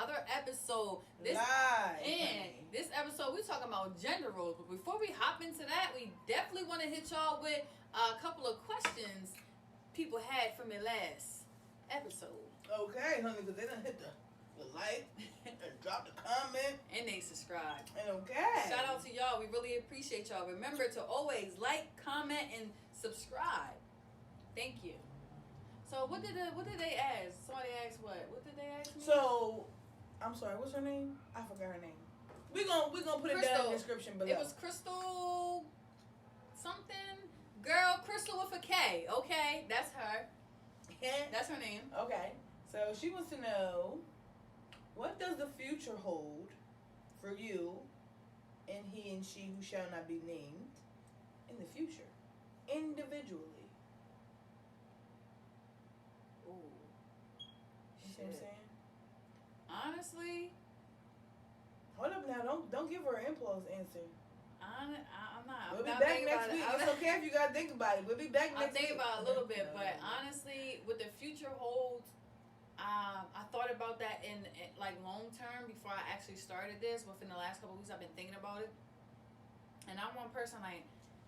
another episode. This episode we talking about gender roles. But before we hop into that, we definitely want to hit y'all with a couple of questions people had from the last episode. Okay, honey, because they done hit the like and drop the comment and they subscribe. Okay. Shout out to y'all. We really appreciate y'all. Remember to always like, comment, and subscribe. Thank you. So what did they ask? Somebody asked what? What did they ask me? So I'm sorry, what's her name? I forgot her name. We gonna put it down in the description below. It was Crystal something. Girl, Crystal with a K. Okay, that's her. That's her name. Okay. So she wants to know, what does the future hold for you and he and she who shall not be named in the future, individually? Ooh. You see what I'm saying? Honestly. Hold up now. Don't give her an impulse answer. I'm not. We'll be back next week. It's okay if you gotta think about it. We'll be back next week. I'll think about it a little bit, but honestly, what the future holds, I thought about that in like long term before I actually started this. Within the last couple of weeks, I've been thinking about it, and I'm one person like,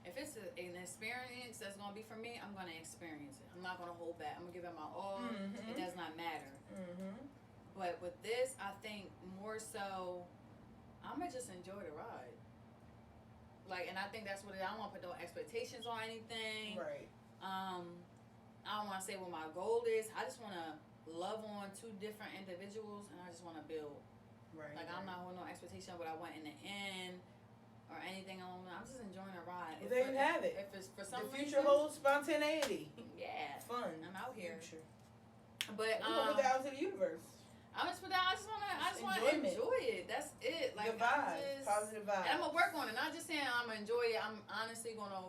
if it's an experience that's gonna be for me, I'm gonna experience it. I'm not gonna hold back. I'm gonna give it my all. Mm-hmm. It does not matter. Mm-hmm. But with this, I think more so, I'm gonna just enjoy the ride. Like, and I think that's what it is. I don't want to put no expectations on anything. Right. I don't want to say what my goal is. I just want to love on two different individuals, and I just want to build. Right. Like, I'm not holding no expectation of what I want in the end or anything along that. I'm just enjoying the ride. Well, there you have it. If it's for some the future reason, holds spontaneity. Yeah. Fun. I'm out here. Future. But we're gonna put that out to the universe. I just want to enjoy it. That's it. Like, the vibe, positive vibe. And I'm gonna work on it. Not just saying I'm gonna enjoy it. I'm honestly gonna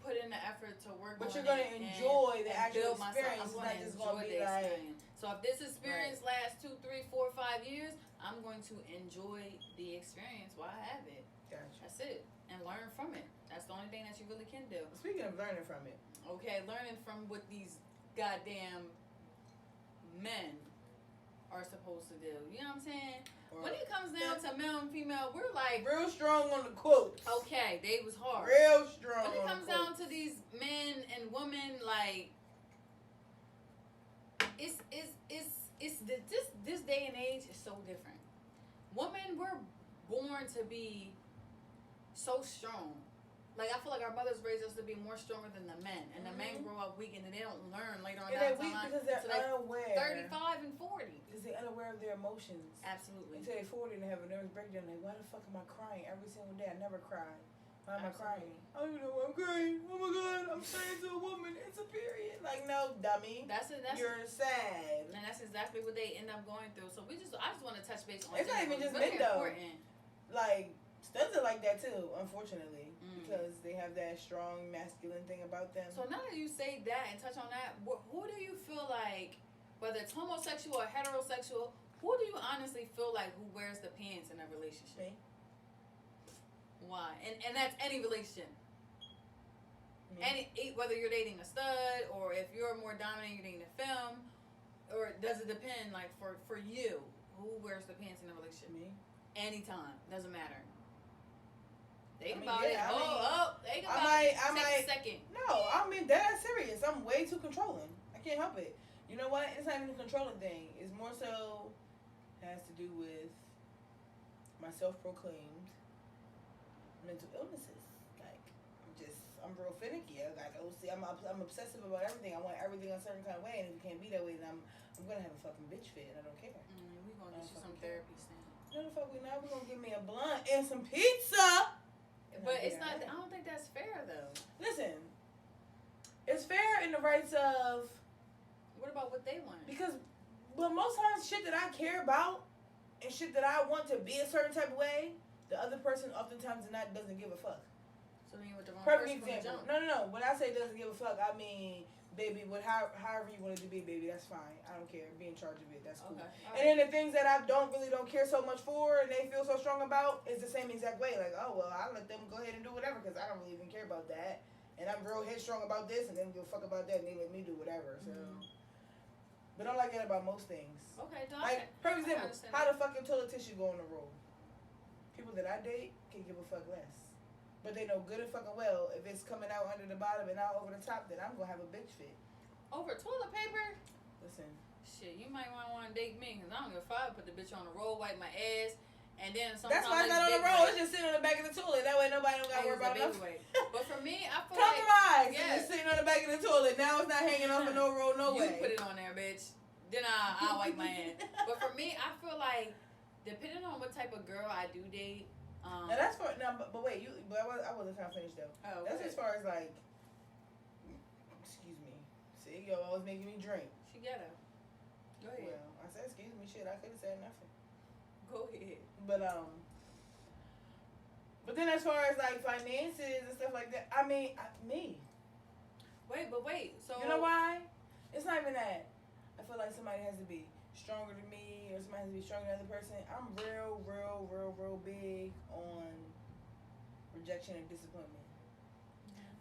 put in the effort to work on it. But you're gonna enjoy the actual experience. It's not just gonna be like. Experience. So if this experience lasts 2, 3, 4, 5 years, I'm going to enjoy the experience while I have it. Gotcha. That's it. And learn from it. That's the only thing that you really can do. Speaking of learning from it. Okay, learning from what these goddamn men are supposed to do. You know what I'm saying? When it comes down to male and female, we're like real strong on the quotes. Okay, they was hard. Real strong. When it comes down to these men and women, like it's this day and age is so different. Women, we're born to be so strong. Like, I feel like our mothers raised us to be more stronger than the men. And the men grow up weak and they don't learn later on down the line. Because they're unaware. 35 and 40. Because they're unaware of their emotions. Absolutely. Until they're 40 and they have a nervous breakdown. Like, why the fuck am I crying every single day? I never cry. Why am I crying? I don't even know why I'm crying. Oh my God, I'm saying to a woman, it's a period. Like, no, dummy. You're sad. And that's exactly what they end up going through. So I just want to touch base on it's not even just men, though. Like, studs are like that too, unfortunately, because they have that strong masculine thing about them. So now that you say that and touch on that, who do you feel like, whether it's homosexual or heterosexual, who do you honestly feel like who wears the pants in a relationship? Me. Why? And that's any relationship. Me. Whether you're dating a stud or if you're more dominant, you're dating a film, or does it depend? Like for you, who wears the pants in a relationship? Me. Anytime, doesn't matter. Think Think about it. I might. Second. No, I mean, that's serious. I'm way too controlling. I can't help it. You know what? It's not even a controlling thing. It's more so has to do with my self-proclaimed mental illnesses. Like, I'm real finicky. Like, I'm obsessive about everything. I want everything a certain kind of way, and if it can't be that way, then I'm gonna have a fucking bitch fit, and I don't care. We're gonna get you some therapy, Stan. No, the fuck we not. We're gonna give me a blunt and some pizza. But it's not. I don't think that's fair, though. Listen, it's fair in the rights of. What about what they want? Because, but most times, shit that I care about and shit that I want to be a certain type of way, the other person oftentimes doesn't give a fuck. So then you with the wrong perfect person example. No. When I say doesn't give a fuck, I mean, baby, however you want it to be, baby, that's fine. I don't care. Be in charge of it. That's cool. Okay. Right. And then the things that I don't care so much for and they feel so strong about is the same exact way. Like, oh, well, I'll let them go ahead and do whatever because I don't really even care about that. And I'm real headstrong about this and they don't give a fuck about that and they let me do whatever. So, But I'm like that about most things. Okay, no, Like, for example, understand how that. the fucking toilet tissue go on the roll? People that I date can give a fuck less. But they know good and fucking well if it's coming out under the bottom and out over the top, then I'm gonna have a bitch fit. Over toilet paper? Listen. Shit, you might want to date me because I don't give a fuck. Put the bitch on the roll, wipe my ass, and then sometimes That's why it's not on the roll. It's just sitting on the back of the toilet. That way nobody don't gotta worry about nothing. But for me, I feel compromise. like It's sitting on the back of the toilet. Now it's not hanging off of no roll, no way. You put it on there, bitch. Then I'll wipe my ass. But for me, I feel like depending on what type of girl I do date. Now that's for now, but wait, I wasn't trying to finish though. Oh, that's as far as like. Excuse me. See, yo, always making me drink. She ghetto. Go ahead. Well, I said excuse me, shit. I could have said nothing. Go ahead. But then as far as like finances and stuff like that, I mean, me. Wait. So you know why? It's not even that. I feel like somebody has to be stronger than me, or somebody has to be stronger than the other person. I'm real big on rejection and disappointment.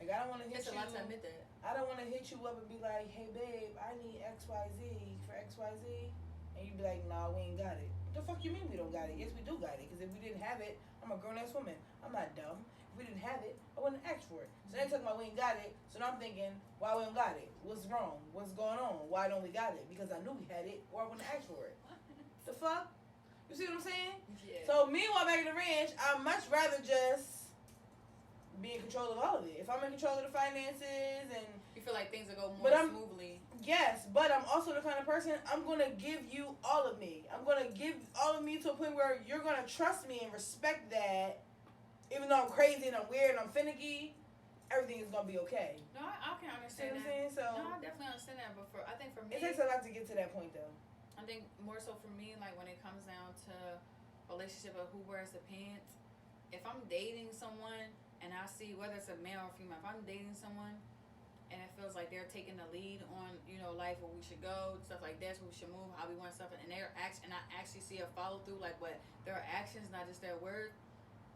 Like I don't want to hit it's you. a lot to admit that. I don't want to hit you up and be like, "Hey babe, I need XYZ for XYZ," and you be like, "Nah, we ain't got it." What the fuck you mean we don't got it? Yes, we do got it. Because if we didn't have it, I'm a grown ass woman. I'm not dumb. If we didn't have it, I wouldn't ask for it. So they talking about we ain't got it. So now I'm thinking, why we don't got it? What's wrong? What's going on? Why don't we got it? Because I knew we had it, or I wouldn't ask for it. The fuck? You see what I'm saying? Yeah. So meanwhile, back in the ranch, I'd much rather just be in control of all of it. If I'm in control of the finances and you feel like things will go more smoothly. Yes, but I'm also the kind of person, I'm going to give you all of me. I'm going to give all of me to a point where you're going to trust me and respect that. Even though I'm crazy and I'm weird and I'm finicky, everything is going to be okay. No, I can understand what I'm that. saying? So, no, I definitely understand that. But I think for me, it takes a lot to get to that point, though. I think more so for me, like when it comes down to relationship of who wears the pants, if I'm dating someone and I see whether it's a male or female, if I'm dating someone and it feels like they're taking the lead on, life, where we should go, stuff like that, where we should move, how we want stuff, and their action, and I actually see a follow through, like what their actions, not just their words,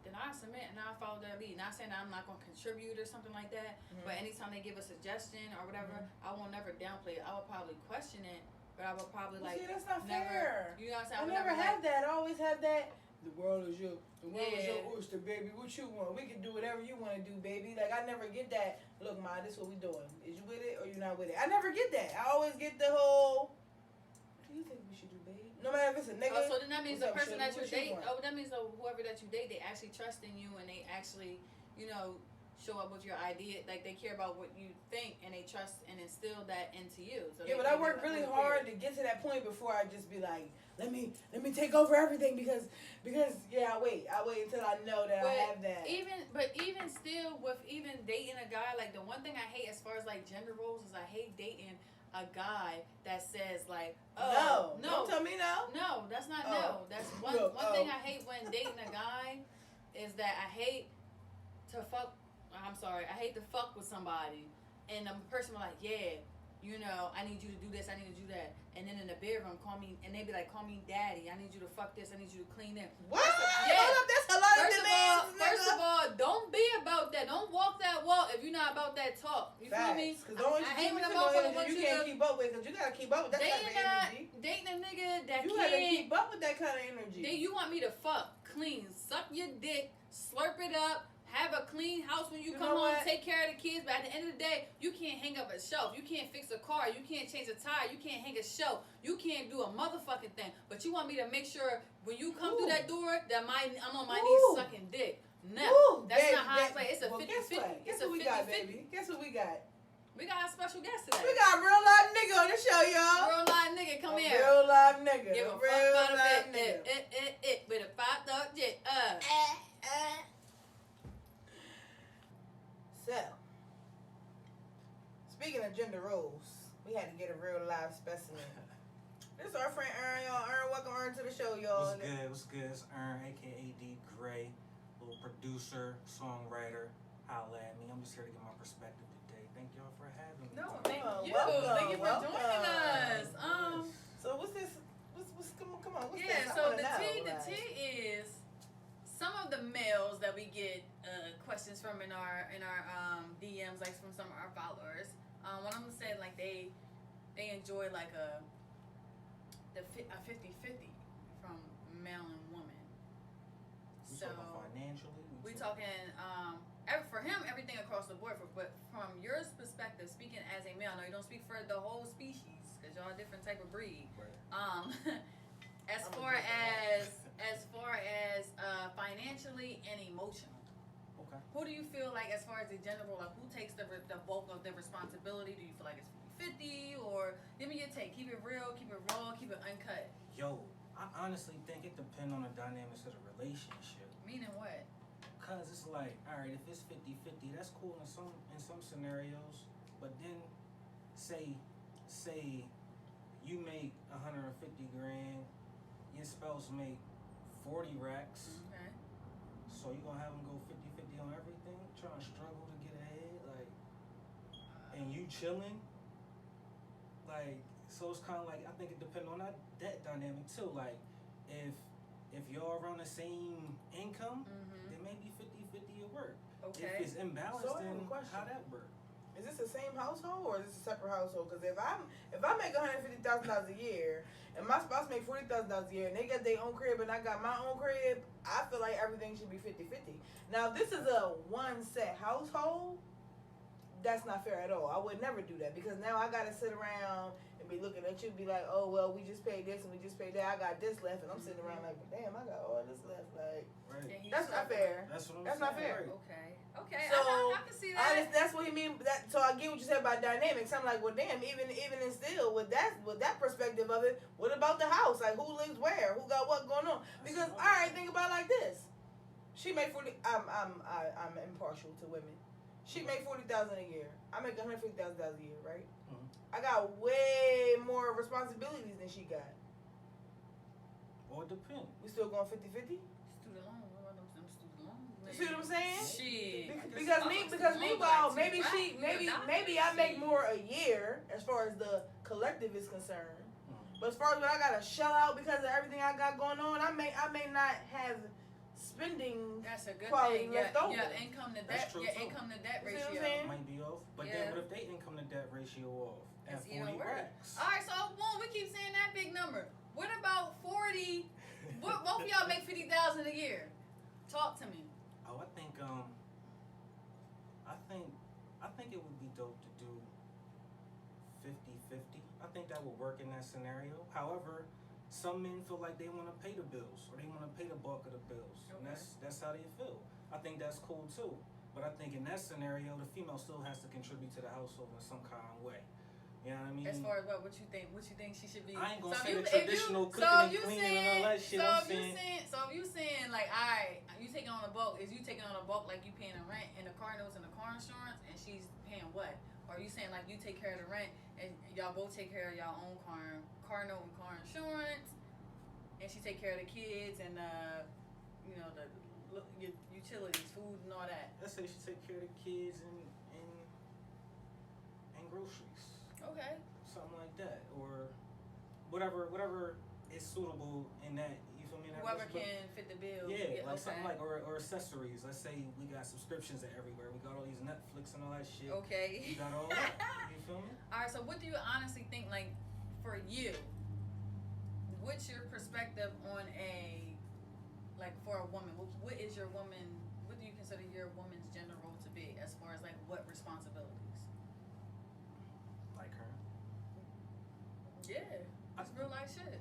then I submit and I follow their lead. Not saying that I'm not going to contribute or something like that, but anytime they give a suggestion or whatever, I won't never downplay it. I will probably question it, but I will probably see, that's not fair. You know what I'm saying? I never have that. I always have that. The world is your oyster, baby. What you want? We can do whatever you want to do, baby. Like, I never get that. Look, Ma, this is what we doing. Is you with it or you not with it? I never get that. I always get the whole, what do you think we should do, babe? No matter if it's a nigga. Oh, so then that means the person that you date, that means whoever that you date, they actually trust in you and they actually, show up with your idea. Like, they care about what you think and they trust and instill that into you. So yeah, but I work really hard to get to that point before I just be like, let me take over everything because I wait until I know that I have that. Even still with even dating a guy, like the one thing I hate as far as like gender roles is I hate dating a guy that says like, oh no, don't tell me no. No, that's not no. That's one thing I hate when dating a guy is that I hate to fuck. I'm sorry, I hate to fuck with somebody and the person be like, yeah, I need you to do this, I need to do that. And then in the bedroom, call me daddy. I need you to fuck this, I need you to clean that. What? Hold up, that's a lot of demands. First of all, don't be about that. Don't walk that walk if you're not about that talk. You feel me? Because I hate when you can't keep up with, because you got to keep up with that kind of energy. Dating a nigga that you got to keep up with that kind of energy. Then you want me to fuck, clean, suck your dick, slurp it up, have a clean house when you come home, take care of the kids, but at the end of the day, you can't hang up a shelf. You can't fix a car. You can't change a tire. You can't hang a shelf. You can't do a motherfucking thing. But you want me to make sure when you come through that door that I'm on my knees sucking dick. No, that's not how I play. It's a 50-50. Guess what we got, baby? Guess what we got? We got a special guest today. We got a real live nigga on the show, y'all. Real live nigga, come here. Real live nigga. Give a real live nigga. It with a 5-dog jet. So, speaking of gender roles, we had to get a real live specimen. This is our friend Erns, y'all. Erns, welcome Erns to the show, y'all. What's good? It's Erns, aka D Gray, little producer, songwriter. Holla at me. I'm just here to get my perspective today. Thank y'all for having me. No, thank you. Welcome, Thank you for joining us. So what's this? What's come on? What's yeah. this? So the T is some of the males that we get questions from in our DMs, like from some of our followers. One of them said like they enjoy like a a 50-50 from male and woman. We So talking financially. we talking for him everything across the board. But from your perspective, speaking as a male, no, you don't speak for the whole species because y'all a different type of breed. Right. As far as financially and emotional. Okay. Who do you feel like, as far as the general, like who takes the bulk of the responsibility? Do you feel like it's 50 or give me your take? Keep it real, keep it raw, keep it uncut. Yo, I honestly think it depends on the dynamics of the relationship. Meaning what? Cause it's like, all right, if it's 50-50, that's cool in some scenarios. But then, say you make 150 grand, your spouse make 40 racks. Okay. So you gonna have them go 50-50 on everything, trying to struggle to get ahead, like, and you chilling, like, so it's kind of like, I think it depends on that dynamic too. Like, if y'all around the same income, then maybe 50-50 will work. Okay. If it's imbalanced, So I have then a question. how that work? Is this the same household or is this a separate household? Because if I make $150,000 a year and my spouse make $40,000 a year and they got their own crib and I got my own crib, I feel like everything should be 50-50. Now, if this is a one set household, that's not fair at all. I would never do that because now I gotta sit around and be looking at you and be like, oh well, we just paid this and we just paid that. I got this left and I'm sitting around like, well, damn, I got all this left. Like, Right. that's not fair. That's what I'm That's saying. not fair. Right. Okay. So I can see that. that's what he mean. So I get what you said about dynamics. I'm like, well, damn. Even and still, with that perspective of it, what about the house? Like, who lives where? Who got what going on? Because all right, think about it like this. She made 40. I'm impartial to women. She made 40,000 a year. I make 150,000 a year, right? Mhm. I got way more responsibilities than she got. Well, it depends. We still going 50-50? Student loan. What about them student loans? You see what I'm saying? Shit. Because meanwhile, maybe I make more a year as far as the collective is concerned. But as far as what I gotta shell out because of everything I got going on, I may not have spending That's a good quality thing. left over. Your income to debt, true, your too. income to debt You see what I'm ratio. saying? Might be off, but Yeah. then what if they income to debt ratio off at It's even 40 worse. racks? All right, so boom, we keep saying that big number. What about 40? Both of y'all make 50,000 a year. Talk to me. Oh, I think it would be dope to do 50-50. I think that would work in that scenario. However, some men feel like they want to pay the bills or they want to pay the bulk of the bills, and Okay. that's how they feel. I think that's cool too. But I think in that scenario, the female still has to contribute to the household in some kind of way. You know what I mean? As far as what you think she should be. I ain't gonna So say if the you- traditional so cooking and you cleaning saying- and all that shit. I'm saying, So if you saying like, all right, you taking on a bulk, is you taking on a bulk like you paying the rent and the car notes and the car insurance, and she's paying what? Or are you saying like you take care of the rent and y'all both take care of y'all own car note and car insurance, and she take care of the kids and the utilities, food and all that? let's say she take care of the kids and groceries. Okay. Something like that, or whatever is suitable in that. You feel me? In that Whoever respect. can fit the bill. Yeah, like okay. something like or accessories. Let's say we got subscriptions to everywhere. We got all these Netflix and all that shit. Okay. We got all that. You feel me? All right. So what do you honestly think? Like for you, what's your perspective on for a woman? What is your woman? What do you consider your woman's gender role to be as far as like what responsibilities? Like her. Yeah, it's real life shit.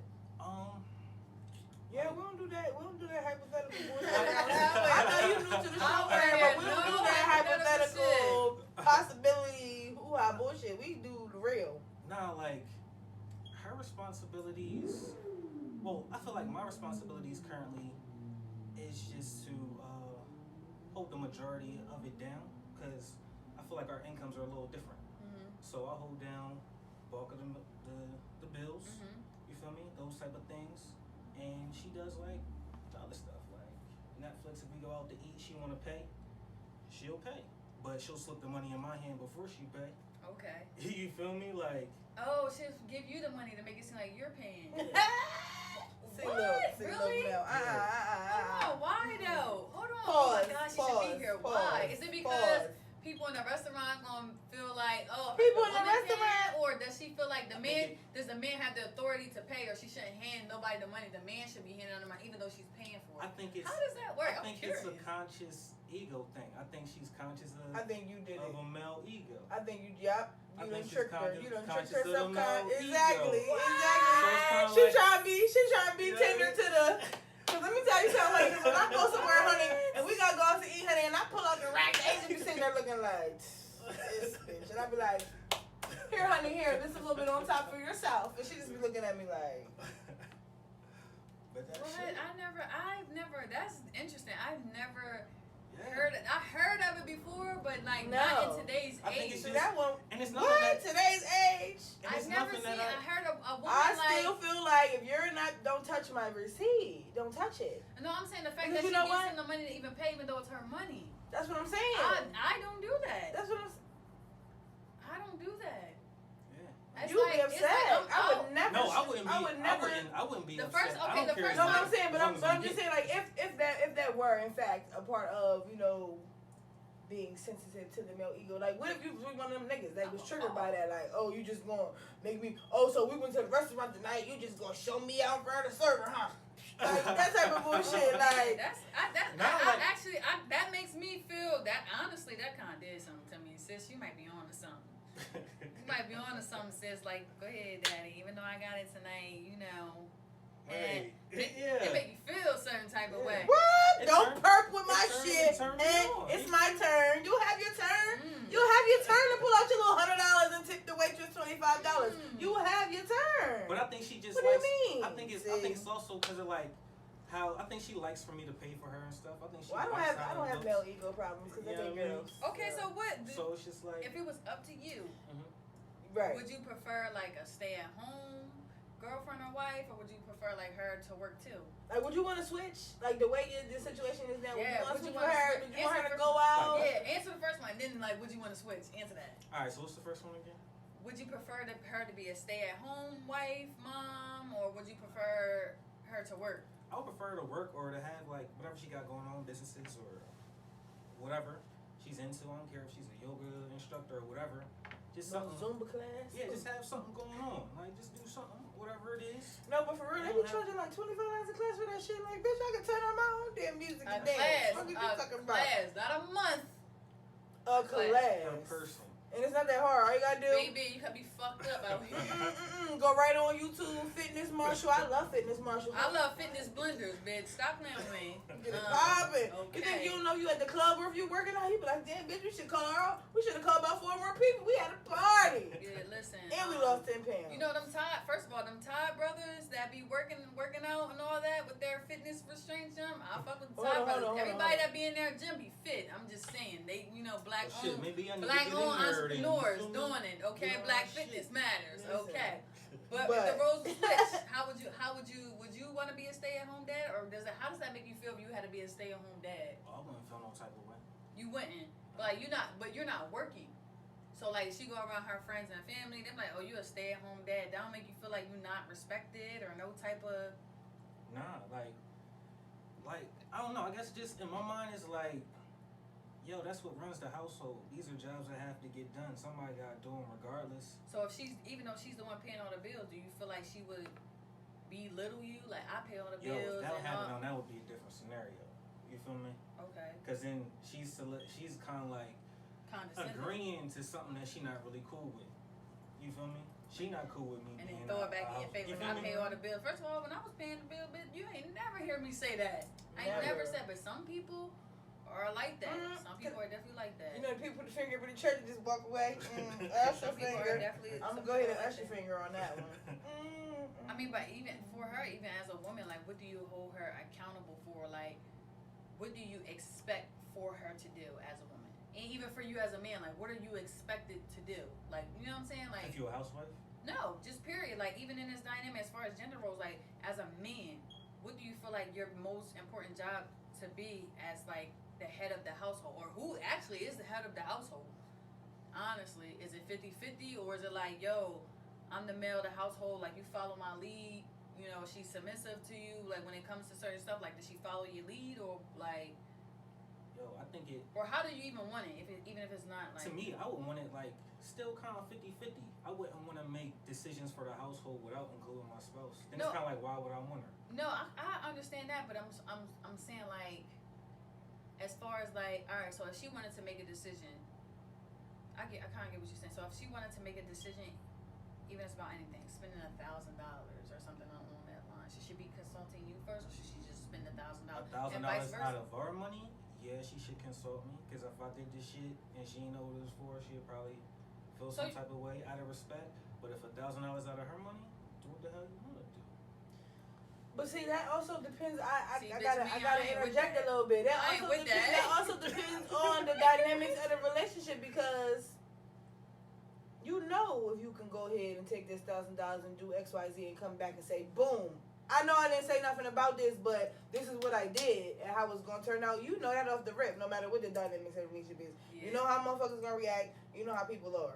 Yeah, we don't do that. We don't do that hypothetical bullshit. I I know you new to the show, I'm man, but we no don't do that hypothetical hypothetical possibility hoo-ha bullshit. We do the real. Nah, like her responsibilities. Well, I feel like my responsibilities currently is just to hold the majority of it down, because I feel like our incomes are a little different. Mm-hmm. So I hold down bulk of the bills. Mm-hmm. You feel me? Those type of things. And she does like the other stuff, like Netflix. If we go out to eat, she wanna pay, she'll pay, but she'll slip the money in my hand before she pay. Okay. You feel me? Like, Oh, she'll give you the money to make it seem like you're paying. See, What? look, Really? now. Hold on, why though? Hold on. Pause, Oh my gosh, she should be here. Why? pause, Is it because pause. people in the restaurant gonna feel like, oh, People the in the woman restaurant? paying, or does she feel like does the man have the authority to pay, or she shouldn't hand nobody the money? The man should be handing the money, even though she's paying for it. I think it's. How does that work? I I'm think curious. it's a conscious ego thing. I think she's conscious of. I think you did of it. a male ego. I think you, yep. I You done think she's tricked her. conscious- You done conscious tricked her of the male Exactly. ego. Exactly. So She it's trying to be You know what I tender mean? to the. Cause let me tell you something, honey. Cause when I go somewhere, honey, and we gotta go out to eat, honey, and I pull out the rack, Asia be sitting there looking like this bitch, and I be like, here, honey, here, this is a little bit on top for yourself, and she just be looking at me like. But that What? shit. I've never. That's interesting. I've never Yeah. I heard of it before, but like No. not in today's I think age. it's See just- that one? And it's nothing What? that. Today's age? And I've it's never nothing seen. that I heard of a woman I like. still feel like if you're not, don't touch my receipt. Don't touch it. No, I'm saying the fact Because that you she know gives what? him the money to even pay, even though it's her money. That's what I'm saying. I don't do that. That's what I'm. I don't do that. Yeah. It's You would like, be it's upset. like, I'm I out. would never. No, I wouldn't be. I would never. I wouldn't be The upset. first- I okay, don't the care first as No, long but I'm as- saying, but as I'm, long but as I'm just getting- saying, like, if that were in fact a part of, you know, being sensitive to the male ego, like, what if you was one of them niggas that was triggered by that, like, oh, you just gonna make me, oh, so we went to the restaurant tonight, you just gonna show me out in front of the server, huh? Like that type of bullshit, like. Actually, that makes me feel that honestly, that kind of did something to me, sis. You might be on to something. You might be on to something, sis. Like, go ahead, daddy. Even though I got it tonight, you know. Right. It Yeah. make you feel a certain type of way. What? It Don't turned- perk with my it turned- shit. it turned me And on. it's my turn. You have your turn. Mm. You have your turn to pull out your little $100 and tip the waitress $25. Mm. You have your turn. But I think she just What do you likes. mean? I think it's also because of like how I think she likes for me to pay for her and stuff. I think she. Well, I don't likes have how it male looks. ego problems because Yeah, I I think mean, girls. Okay, so what? So it's just like. If it was up to you, Right. would you prefer like a stay-at-home girlfriend or wife, or would you prefer like her to work too? Like, would you want to switch? Like the way the situation is now. Yeah, Would would you you want to switch with wanna her? switch? Would you want her Answer to the go first- out? Yeah, answer the first one. Then like, would you want to switch? Answer that. All right. So what's the first one again? Would you prefer her to be a stay-at-home wife, mom, or would you prefer her to work? I would prefer to work or to have like whatever she got going on, businesses or whatever she's into. I don't care if she's a yoga instructor or whatever. Just No something. Zumba class. Yeah, just have something going on. Like just do something, whatever it is. No, but for real, they be charging like $25 a class for that shit. Like, bitch, I can turn on my own damn music A and dance. class, What you talking about? class, not a month. A class. class. Per person. And it's not that hard. All you gotta do. Baby, you could be fucked up out here. Go right on YouTube, Fitness Marshall. I love Fitness Marshall. I love fitness blenders, bitch. Stop playing with me. Get it poppin'. Okay. You think you don't know you at the club or if you working out? He be like, damn, bitch, we should call her. We should have called about 4 more people. We had a party. Yeah, listen. And we lost 10 pounds. You know them Todd? First of all, them Todd brothers that be working out and all that with their fitness restraint gym. I fuck with the Todd brothers. Everybody that be in their gym be fit. I'm just saying, they black Oh, shit, owned, maybe I need black to get in owned there then, you entrepreneurs feel me? doing it. Okay, Get on black my fitness shit. matters. Listen. Okay, but if the roles were switched, would you want to be a stay at home dad, or how does that make you feel if you had to be a stay at home dad? Oh, I wouldn't feel no type of way. You wouldn't, but you're not working. So like she go around her friends and family, they're like, oh, you a stay at home dad. That don't make you feel like you're not respected or no type of. Nah, like I don't know. I guess just in my mind it's like, yo, that's what runs the household. These are jobs that have to get done. Somebody gotta do them regardless. So if even though she's the one paying all the bills, do you feel like she would belittle you? Like I pay all the Yo, bills. if that and happened, that would be a different scenario. You feel me? Okay. Cause then she's kind of like Condescending. agreeing to something that she not really cool with. You feel me? She not cool with me. And then being throw out- it back in your out- face you like feel I me? pay all the bills. First of all, when I was paying the bill, bitch, you ain't never hear me say that. I ain't never said, but some people are like that. Some people are definitely like that. You know, the people put the finger up in the church and just walk away. Usher Some people are finger. definitely. I'm some gonna go ahead people and are usher like that. finger on that one. I mean, but even for her, even as a woman, like, what do you hold her accountable for? Like, what do you expect for her to do as a woman? And even for you as a man, like, what are you expected to do? Like, you know what I'm saying? Like, If you a housewife? no, just period. Like, even in this dynamic, as far as gender roles, like, as a man, what do you feel like your most important job to be as, like, the head of the household? Or who actually is the head of the household? Honestly, is it 50-50? Or is it like, yo, I'm the male of the household, like, you follow my lead? You know, she's submissive to you? Like, when it comes to certain stuff, like, does she follow your lead? Or, like... Yo, I think it. Or how do you even want it? Even if it's not like. To me, I would want it like still kind of 50-50. I wouldn't want to make decisions for the household without including my spouse. Then it's kind of like, why would I want her? No, I understand that, but I'm saying like, as far as like, all right, so if she wanted to make a decision, I kind of get what you're saying. So if she wanted to make a decision, even if it's about anything, spending $1,000 or something along that line, should she be consulting you first, or should she just spend $1,000? $1,000 out of our money? Yeah, she should consult me, because if I did this shit and she didn't know what it was for, she'd probably feel some type of way out of respect. But if $1,000 out of her money, do what the hell you want to do. But see, that also depends. I See, gotta interject a little bit. That also depends on the dynamics of the relationship, because you know if you can go ahead and take this $1,000 and do X, Y, Z and come back and say, boom. I know I didn't say nothing about this, but this is what I did and how it's gonna turn out. You know that off the rip, no matter what the dynamics of the relationship is. Yeah. You know how motherfuckers gonna react. You know how people are.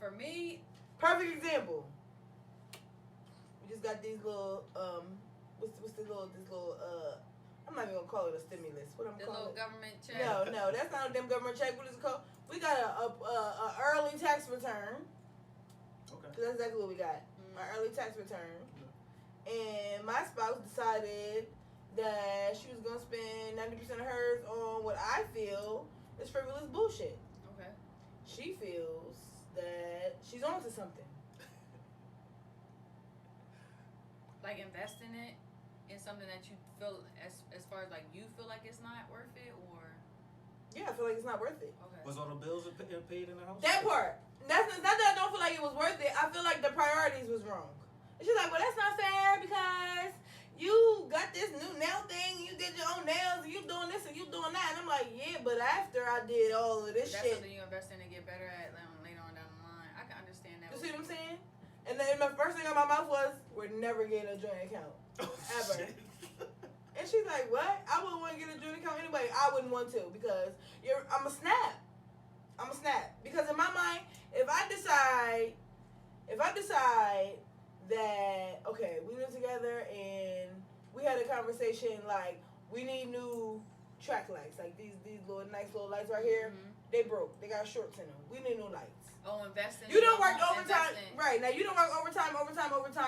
For me, perfect example. We just got these little what's this little I'm not even gonna call it a stimulus. What I'm calling little government check. No, that's not a damn government check. What is it called? We got a early tax return. Okay. That's exactly what we got. An early tax return. And my spouse decided that she was gonna spend 90% of hers on what I feel is frivolous bullshit. Okay. She feels that she's onto something. Like investing it in something that you feel as far as like you feel like it's not worth it, or. Yeah, I feel like it's not worth it. Okay. Was all the bills paid in the house? That part. That's not that I don't feel like it was worth it. I feel like the priorities was wrong. And she's like, well, that's not fair because you got this new nail thing, you did your own nails, and you doing this and you doing that. And I'm like, yeah, but after I did all of this that's shit. That's something you invest in to get better at later on down the line. I can understand that. You see what I'm saying? And then the first thing on my mouth was, we're never getting a joint account. Ever. And she's like, what? I wouldn't want to get a joint account anyway. I wouldn't want to because I'm a snap. Because in my mind, if I decide that, okay, we live together and we had a conversation like we need new track lights, like these little nice little lights right here. Mm-hmm. They broke. They got shorts in them. We need new lights. Oh, investing. You don't work overtime, right? Now you don't work overtime.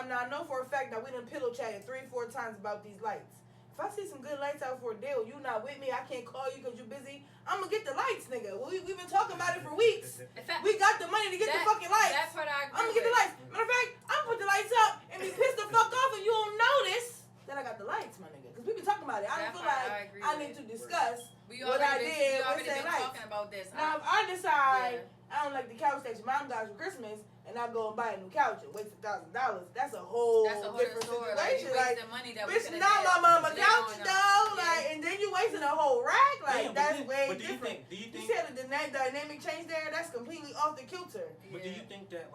Now I know for a fact that we done pillow chatted 3-4 times about these lights. If I see some good lights out for a deal, you not with me, I can't call you because you're busy. I'm gonna get the lights, nigga. We've been talking about it for weeks. In fact, we got the money to get the fucking lights. That's what I agree. I'm gonna get the lights. Matter of fact, I'm gonna put the lights up and be pissed the fuck off if you don't notice that I got the lights, my nigga. Because we been talking about it. I don't feel like I need to discuss what I did with that lights. Talking about this. Now, if I decide I don't like the couch that your mom got for Christmas, and I go and buy a new couch and waste $1,000, that's a whole different situation. Like, money that bitch, not my mama couch though. Like, and then you wasting a whole rack. Like, that's way different. Do you think you said the dynamic change there? That's completely off the kilter. But do you think that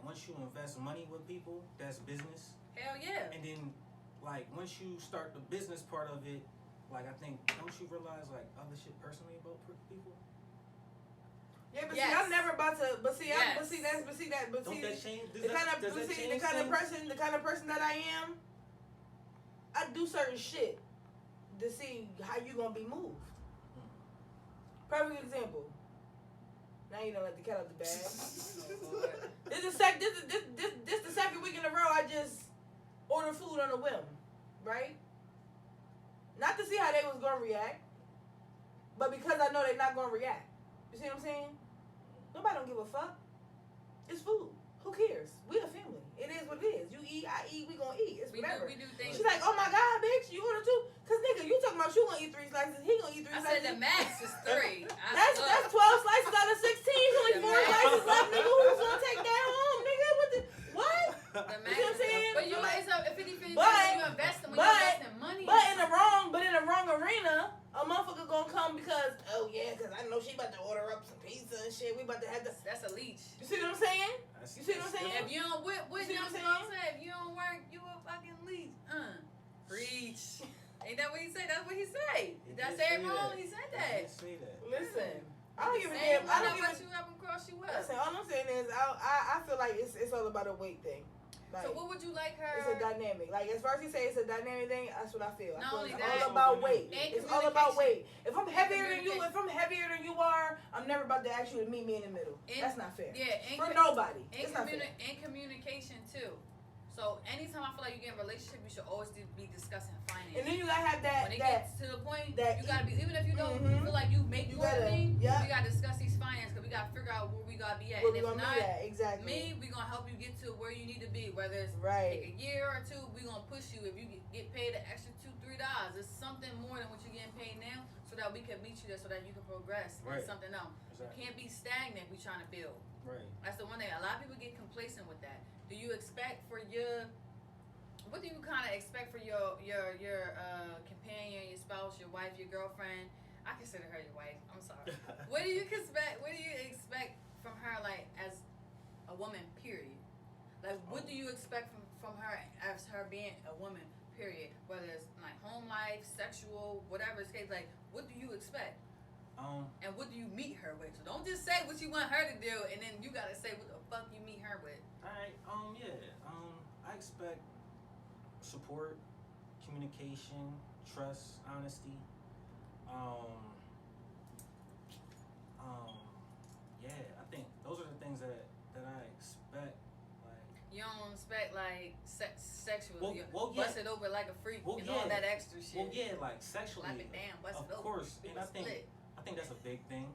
once you invest money with people, that's business? Hell yeah. And then, like, once you start the business part of it, like, I think, don't you realize, like, other shit personally about people? Yeah, but see, I'm never about to. But see, Don't that change? The kind of person that I am, I do certain shit to see how you gonna be moved. Perfect example. Now you don't let the cat out the bag. This the second week in a row I just ordered food on a whim, right? Not to see how they was gonna react, but because I know they're not gonna react. You see what I'm saying? Nobody don't give a fuck. It's food. Who cares? We a family. It is what it is. You eat, I eat, we gonna eat. It's whatever. We do things. She's like, oh my God, bitch, you order 2? Cause nigga, you talking about you gonna eat 3 slices, he gonna eat 3 slices. I said the max is 3. That's 12 slices out of 16. Only 4 slices left, nigga. Who's gonna take that home, nigga? What? The max. You see what I'm saying? But you it's a 50-50. You invest in money. But in the wrong arena, a motherfucker gonna come because I know she about to order up some pizza and shit. We about to have that's a leech. You see what I'm saying? You see what I'm saying? If you don't if you don't work, you a fucking leech. Preach. Ain't that what he said? That's what he said. Did I say it wrong? He said that. Listen, I don't give a damn. I don't give a you up and cross you up. Listen, all I'm saying is I feel like it's all about a weight thing. Like, so what would you like her? It's a dynamic. Like as far as you say it's a dynamic thing, that's what I feel. Not only it's that, all about weight. It's all about weight. If If I'm heavier than you, are, I'm never about to ask you to meet me in the middle. That's not fair. Yeah, for nobody. It's not fair. And communication too. So anytime I feel like you get in a relationship, you should always be discussing finance. And then you gotta have that. When it gets to the point, that you gotta be, even if you don't feel like you make more than me, we gotta discuss these finances because we gotta figure out where we gotta be at. Where and we if gonna not, be at, exactly. me, we gonna help you get to where you need to be. Whether it's take a year or two, we gonna push you. If you get paid an extra $2-3, it's something more than what you're getting paid now, so that we can meet you there, so that you can progress in something else. Exactly. You can't be stagnant. We trying to build. Right. That's the one thing. A lot of people get complacent with that. Do you expect for your What do you kind of expect for your companion, your spouse, your wife, your girlfriend? I consider her your wife. I'm sorry. What do you expect from her, like, as a woman? Period. Like, what do you expect from her as her being a woman? Period. Whether it's like home life, sexual, whatever it's case. Like, what do you expect? And what do you meet her with? So don't just say what you want her to do, and then you gotta say what the fuck you meet her with. All right. I expect support, communication, trust, honesty. I think those are the things that I expect. Like, you don't expect like sexually, bust it over like a freak and all that extra shit. Well, yeah, like sexually. Slap it down, bust it over. Of course, and I think that's a big thing.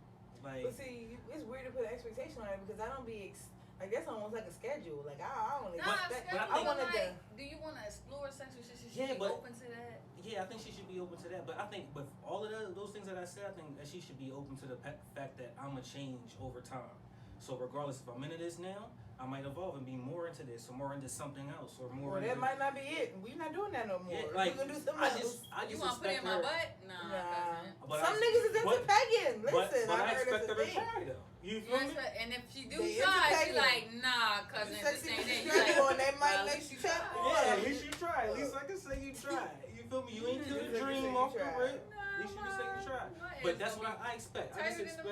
Like, but see, it's weird to put an expectation on it because I don't be. Like, that's almost like a schedule. Like, I don't expect. But I want to. Do you want to explore sexual shit? She should be open to that. Yeah, I think she should be open to that. But I think, with all of those things that I said, I think that she should be open to the fact that I'm a change over time. So regardless if I'm into this now, I might evolve and be more into this, or more into something else, or more. Well, that might not be it. We're not doing that no more. Yeah, like, we're gonna do something else. You want to put it in my butt? Nah. Some niggas is into pegging. Listen, but I heard expect her to thing. try though. You feel me? And if she do try, she like, nah, cousin, this ain't it. They might make you try. Yeah, at least you try. At least I can say you try. You feel me? You ain't kill the dream off the rip. At least you can say you try. But that's what I expect. I just expect.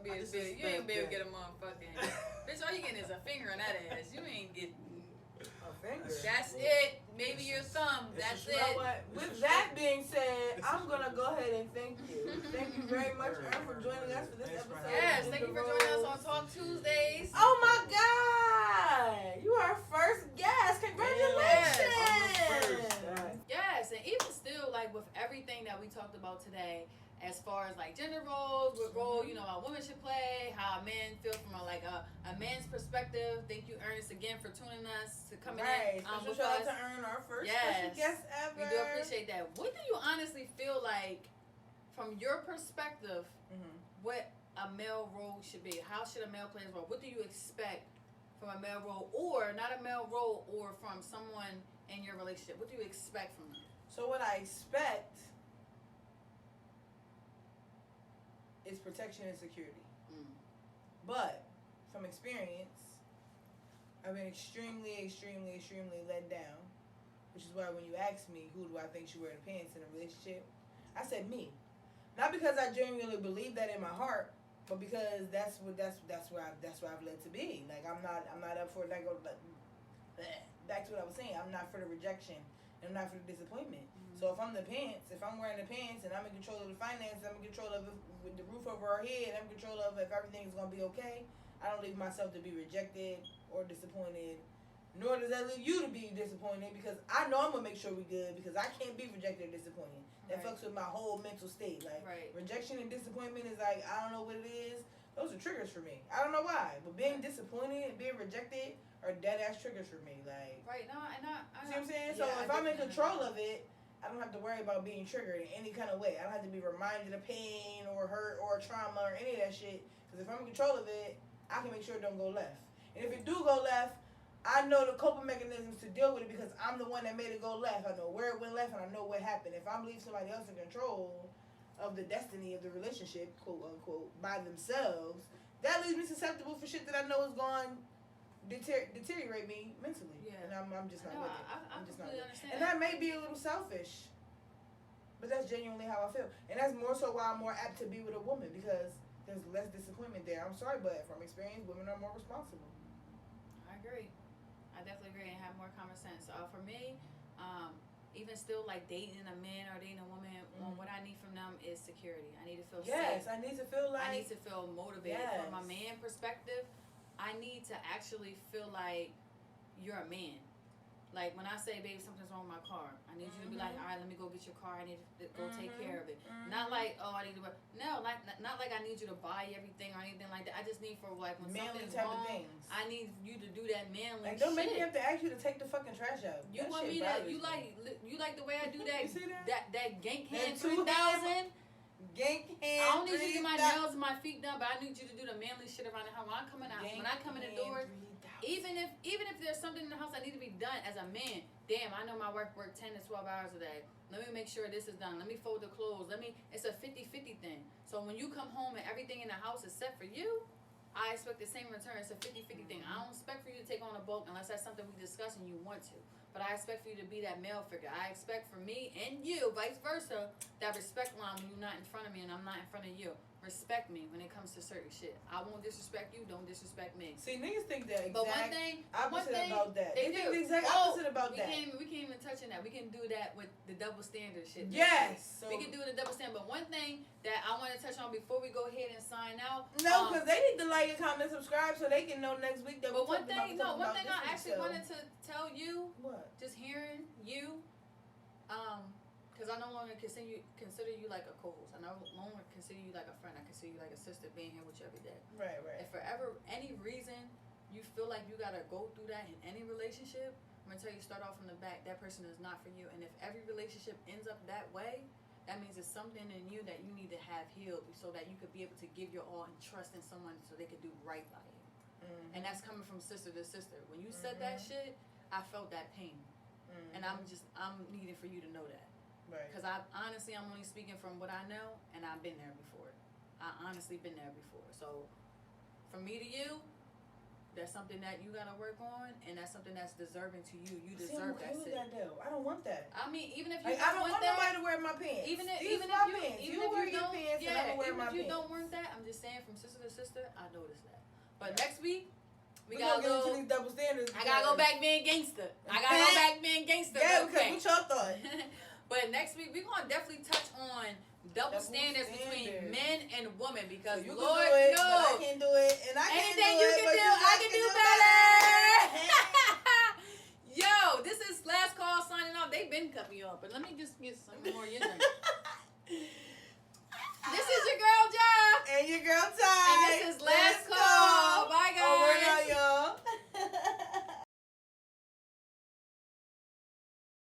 You ain't gonna be able to get a motherfucking. Bitch, all you getting is a finger in that ass. You ain't getting a finger. That's it. Maybe your thumb. That's it. You know what? With that being said, I'm gonna go ahead and thank you. Thank you very much, Erns, for joining us for this episode. Yes, thank you for joining us on Talk Tuesdays. Oh my God! You are our first guest. Congratulations! Yes, and even still, like with everything that we talked about today, as far as like gender roles, what role a woman should play, how men feel from a man's perspective. Thank you, Ernest, again for tuning us to coming in. Special shout out to Erns, our first special guest ever. We do appreciate that. What do you honestly feel like, from your perspective, what a male role should be? How should a male play his role? What do you expect from a male role, or not a male role, or from someone in your relationship? What do you expect from them? So what I expect is protection and security. But from experience, I've been extremely let down, which is why when you asked me who do I think should wear the pants in a relationship, I said me. Not because I genuinely believe that in my heart, but because that's where I've led to be. Like, I'm not up for that. Back to what I was saying. I'm not for the rejection, and I'm not for the disappointment. So if I'm wearing the pants and I'm in control of the finances, I'm in control of it with the roof over our head, I'm in control of if everything's gonna be okay, I don't leave myself to be rejected or disappointed, nor does that leave you to be disappointed, because I know I'm gonna make sure we're good, because I can't be rejected or disappointed. That fucks with my whole mental state. Like, rejection and disappointment is like, I don't know what it is. Those are triggers for me. I don't know why, but being disappointed and being rejected are dead ass triggers for me. Like, I see what I'm saying? So if I'm in control of it, I don't have to worry about being triggered in any kind of way. I don't have to be reminded of pain or hurt or trauma or any of that shit. Because if I'm in control of it, I can make sure it don't go left. And if it do go left, I know the coping mechanisms to deal with it, because I'm the one that made it go left. I know where it went left, and I know what happened. If I'm leaving somebody else in control of the destiny of the relationship, quote unquote, by themselves, that leaves me susceptible for shit that I know is going deteriorate me mentally. And I'm just not with it. I'm just not with it. And that may be a little selfish, but that's genuinely how I feel. And that's more so why I'm more apt to be with a woman, because there's less disappointment there. I'm sorry, but from experience, women are more responsible. I agree. I definitely agree and have more common sense. For me, even still like dating a man or dating a woman, what I need from them is security. I need to feel Yes, safe. I need to feel like. I need to feel motivated. Yes. From my man perspective, I need to actually feel like you're a man. Like when I say, babe, something's wrong with my car, I need you to be like, all right, let me go get your car. I need to go take care of it. Not like, oh, I need to. No, like not like I need you to buy everything or anything like that. I just need for like when manly something's type wrong, of things. I need you to do that manly Like, don't shit. make me have to ask you to take the fucking trash out. You That want shit me to? bothers You me. like the way I do that? You see that? That gank That hand 2 3000. Gank hand. I don't need you to get my 3,000. nails and my feet done, but I need you to do the manly shit around the house. When I come in the house, when I come in the door, even if there's something in the house that need to be done as a man, damn, I know my work 10 to 12 hours a day. Let me make sure this is done. Let me fold the clothes. It's a 50-50 thing. So when you come home and everything in the house is set for you, I expect the same return. It's a 50-50 thing. I don't expect for you to take on a bulk unless that's something we discuss and you want to. But I expect for you to be that male figure. I expect for me and you, vice versa, that respect line when you're not in front of me and I'm not in front of you. Respect me when it comes to certain shit. I won't disrespect you. Don't disrespect me. See, niggas think the exact But one opposite thing about that. they They do. think the exact Oh, opposite about that. We can't even touch on that. We can do that with the double standard shit. Yes. So, We can do the double standard. But one thing that I want to touch on before we go ahead and sign out. no, because they need to like and comment, subscribe, so they can know next week that But we one thing I actually wanted to tell you, What? just hearing you, because I no longer consider you like a co-host. I no longer consider you like a friend. I consider you like a sister, being here with you every day. Right. If for ever any reason you feel like you gotta go through that in any relationship, I'm gonna tell you, start off from the back. That person is not for you. And if every relationship ends up that way, that means it's something in you that you need to have healed so that you could be able to give your all and trust in someone so they could do right by you. And that's coming from sister to sister. When you said that shit, I felt that pain. And I'm needing for you to know that. Right. Because I'm only speaking from what I know, and I've been there before. I honestly been there before. So, from me to you, that's something that you gotta work on, and that's something that's deserving to you. You deserve that shit. I don't want that. I mean, even if you Like, I don't want that, nobody to wear my pants. even if These even my if you pants. even You if wear you your don't, pants, and yeah, I'm gonna wear even my if you pants. don't want that, I'm just saying from sister to sister, I noticed that. But Yeah. next week, we gotta gotta get into go. these double standards. I gotta go back being gangster. Yeah, real because quick. what y'all thought? But next week we're gonna definitely touch on double standards between men and women because So you Lord can do it, knows but I can't do it, and I can't anything do you it, can but do, I can do better. Yo, this is Last Call signing off. They've been cutting me off, but let me just get some more.